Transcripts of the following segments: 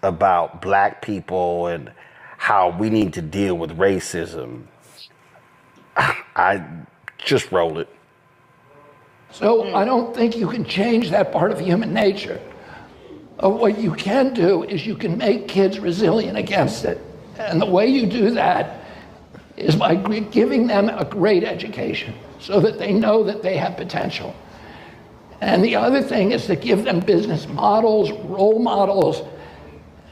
about black people and how we need to deal with racism, I just roll it. So I don't think you can change that part of human nature. What you can do is you can make kids resilient against it. And the way you do that is by giving them a great education so that they know that they have potential. And the other thing is to give them business models, role models,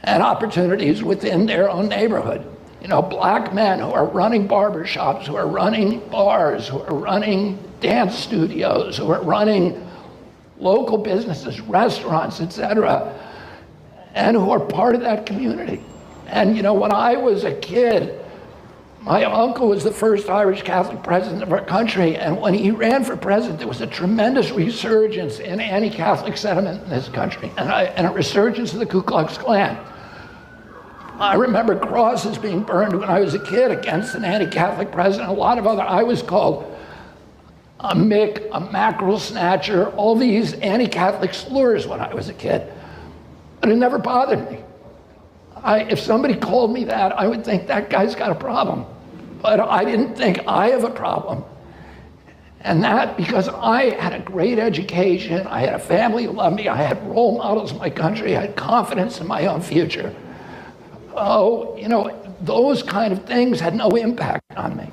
and opportunities within their own neighborhood. You know, black men who are running barbershops, who are running bars, who are running dance studios, who are running local businesses, restaurants, etc., and who are part of that community. And you know, when I was a kid, my uncle was the first Irish Catholic president of our country, and when he ran for president, there was a tremendous resurgence in anti-Catholic sentiment in this country, and a resurgence of the Ku Klux Klan. I remember crosses being burned when I was a kid against an anti-Catholic president. A lot of other, I was called a Mick, a mackerel snatcher, all these anti-Catholic slurs when I was a kid. But it never bothered me. If somebody called me that, I would think that guy's got a problem. But I didn't think I have a problem. And that because I had a great education, I had a family who loved me, I had role models in my country, I had confidence in my own future. Oh, you know, those kind of things had no impact on me.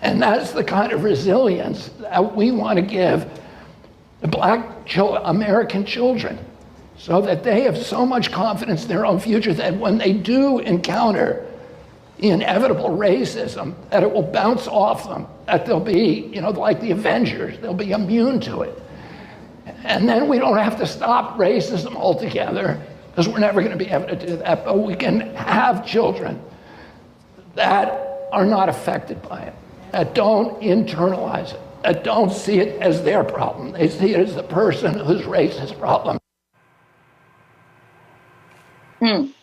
And that's the kind of resilience that we want to give the black American children, so that they have so much confidence in their own future that when they do encounter the inevitable racism, that it will bounce off them, that they'll be, you know, like the Avengers, they'll be immune to it. And then we don't have to stop racism altogether, because we're never going to be able to do that, but we can have children that are not affected by it, that don't internalize it, that don't see it as their problem. They see it as the person who's racist problem. I'm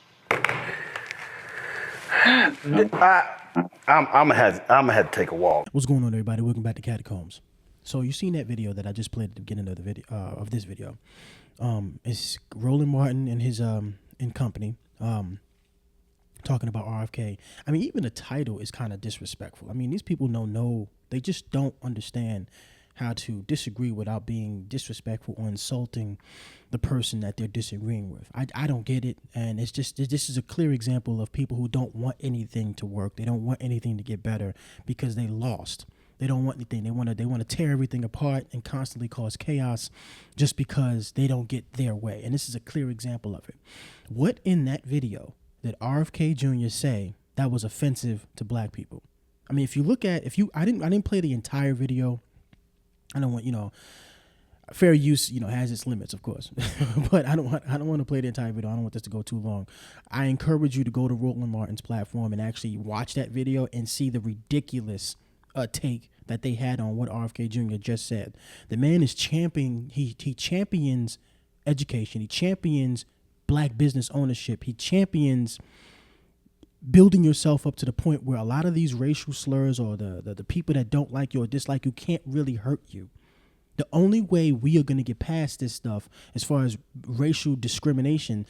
gonna have to take a walk. What's going on, everybody? Welcome back to Catacombs. So you seen that video that I just played at the beginning of the video of this video. It's Roland Martin and his in company talking about RFK. I mean, even the title is kind of disrespectful. I mean, these people they just don't understand how to disagree without being disrespectful or insulting the person that they're disagreeing with. I don't get it. And it's just, this is a clear example of people who don't want anything to work. They don't want anything to get better because they lost. They don't want anything. They want to tear everything apart and constantly cause chaos just because they don't get their way. And this is a clear example of it. What in that video did RFK Jr. say that was offensive to black people? I mean, if you look at, I didn't play the entire video. I don't want, fair use, has its limits, of course, but I don't want to play the entire video. I don't want this to go too long. I encourage you to go to Roland Martin's platform and actually watch that video and see the ridiculous take that they had on what RFK Jr. just said. The man is he champions education. He champions black business ownership. He champions building yourself up to the point where a lot of these racial slurs or the people that don't like you or dislike you can't really hurt you. The only way we are going to get past this stuff as far as racial discrimination,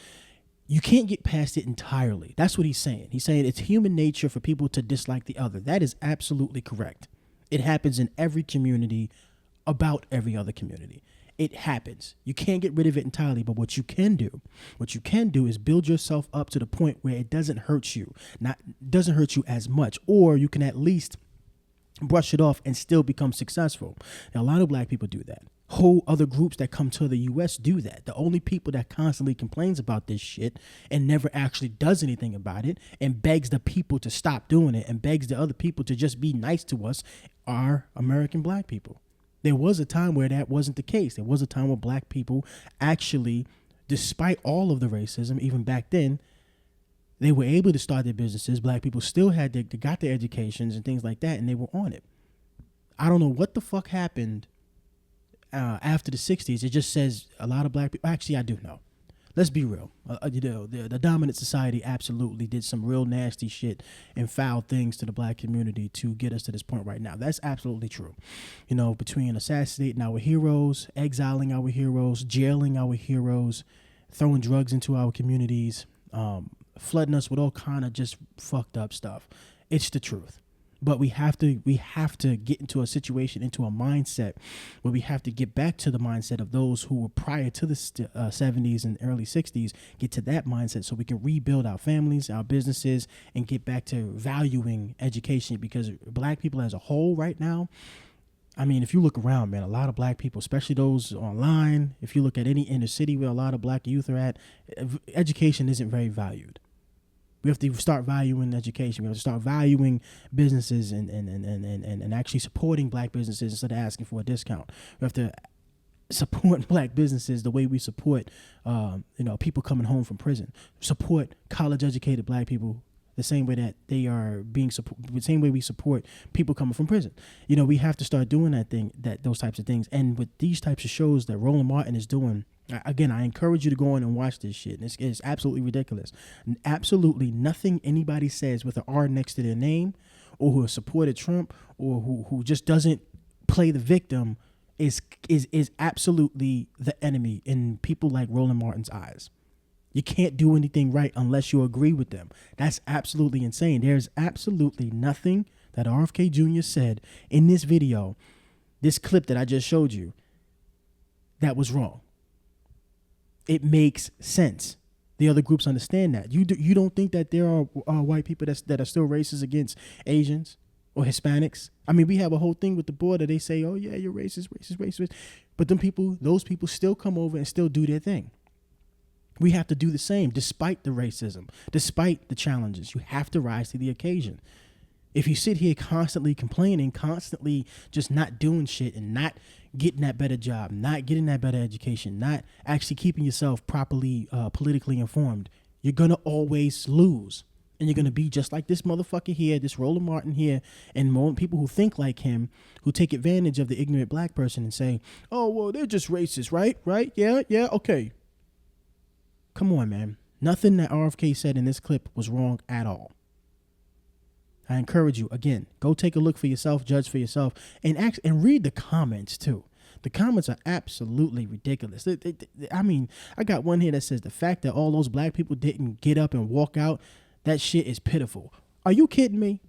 you can't get past it entirely. That's what he's saying. He's saying it's human nature for people to dislike the other. That is absolutely correct. It happens in every community, about every other community. It happens. You can't get rid of it entirely, but what you can do is build yourself up to the point where it doesn't hurt you, doesn't hurt you as much, or you can at least brush it off and still become successful. Now, a lot of black people do that. Whole other groups that come to the U.S. do that. The only people that constantly complains about this shit and never actually does anything about it and begs the people to stop doing it and begs the other people to just be nice to us are American black people. There was a time where that wasn't the case. There was a time where black people actually, despite all of the racism, even back then, they were able to start their businesses. Black people still they got their educations and things like that, and they were on it. I don't know what the fuck happened after the 60s. It just says a lot of black people. Actually, I do know. Let's be real. The dominant society absolutely did some real nasty shit and foul things to the black community to get us to this point right now. That's absolutely true. Between assassinating our heroes, exiling our heroes, jailing our heroes, throwing drugs into our communities, flooding us with all kind of just fucked up stuff. It's the truth. But we have to get into a situation, into a mindset where we have to get back to the mindset of those who were prior to the 70s and early 60s, get to that mindset so we can rebuild our families, our businesses, and get back to valuing education. Because black people as a whole right now, I mean, if you look around, man, a lot of black people, especially those online, if you look at any inner city where a lot of black youth are at, education isn't very valued. We have to start valuing education. We have to start valuing businesses and actually supporting black businesses instead of asking for a discount. We have to support black businesses the way we support, people coming home from prison. Support college-educated black people the same way that they are being supported, the same way we support people coming from prison. We have to start doing those types of things. And with these types of shows that Roland Martin is doing, again, I encourage you to go in and watch this shit. It's absolutely ridiculous. Absolutely nothing anybody says with an R next to their name, or who has supported Trump, or who just doesn't play the victim is absolutely the enemy in people like Roland Martin's eyes. You can't do anything right unless you agree with them. That's absolutely insane. There's absolutely nothing that RFK Jr. said in this video, this clip that I just showed you, that was wrong. It makes sense. The other groups understand that. You don't think that there are white people that are still racist against Asians or Hispanics? I mean, we have a whole thing with the border. They say, oh yeah, you're racist. But those people still come over and still do their thing. We have to do the same, despite the racism, despite the challenges. You have to rise to the occasion. If you sit here constantly complaining, constantly just not doing shit and not getting that better job, not getting that better education, not actually keeping yourself properly politically informed, you're going to always lose. And you're going to be just like this motherfucker here, this Roland Martin here, and more people who think like him, who take advantage of the ignorant black person and say, oh, well, they're just racist, right? Right? Yeah, okay. Come on, man. Nothing that RFK said in this clip was wrong at all. I encourage you, again, go take a look for yourself, judge for yourself, and read the comments too. The comments are absolutely ridiculous. I mean, I got one here that says the fact that all those black people didn't get up and walk out, that shit is pitiful. Are you kidding me?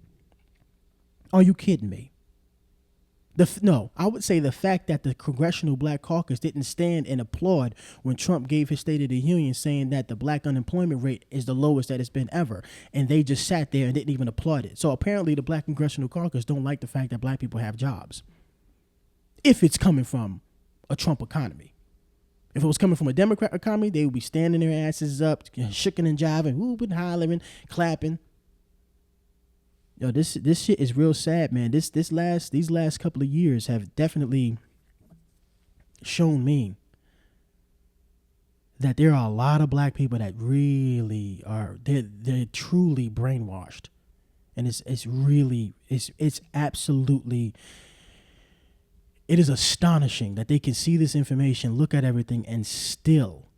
Are you kidding me? No, I would say the fact that the Congressional Black Caucus didn't stand and applaud when Trump gave his State of the Union saying that the black unemployment rate is the lowest that it's been ever. And they just sat there and didn't even applaud it. So apparently the Black Congressional Caucus don't like the fact that black people have jobs. If it's coming from a Trump economy. If it was coming from a Democrat economy, they would be standing their asses up, shooking and jiving, whooping, hollering, clapping. Yo, this shit is real sad, man. These last couple of years have definitely shown me that there are a lot of black people that really are they're truly brainwashed, and it's absolutely, it is astonishing that they can see this information, look at everything, and still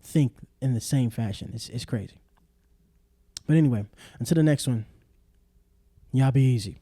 think in the same fashion. It's crazy. But anyway, until the next one, y'all be easy.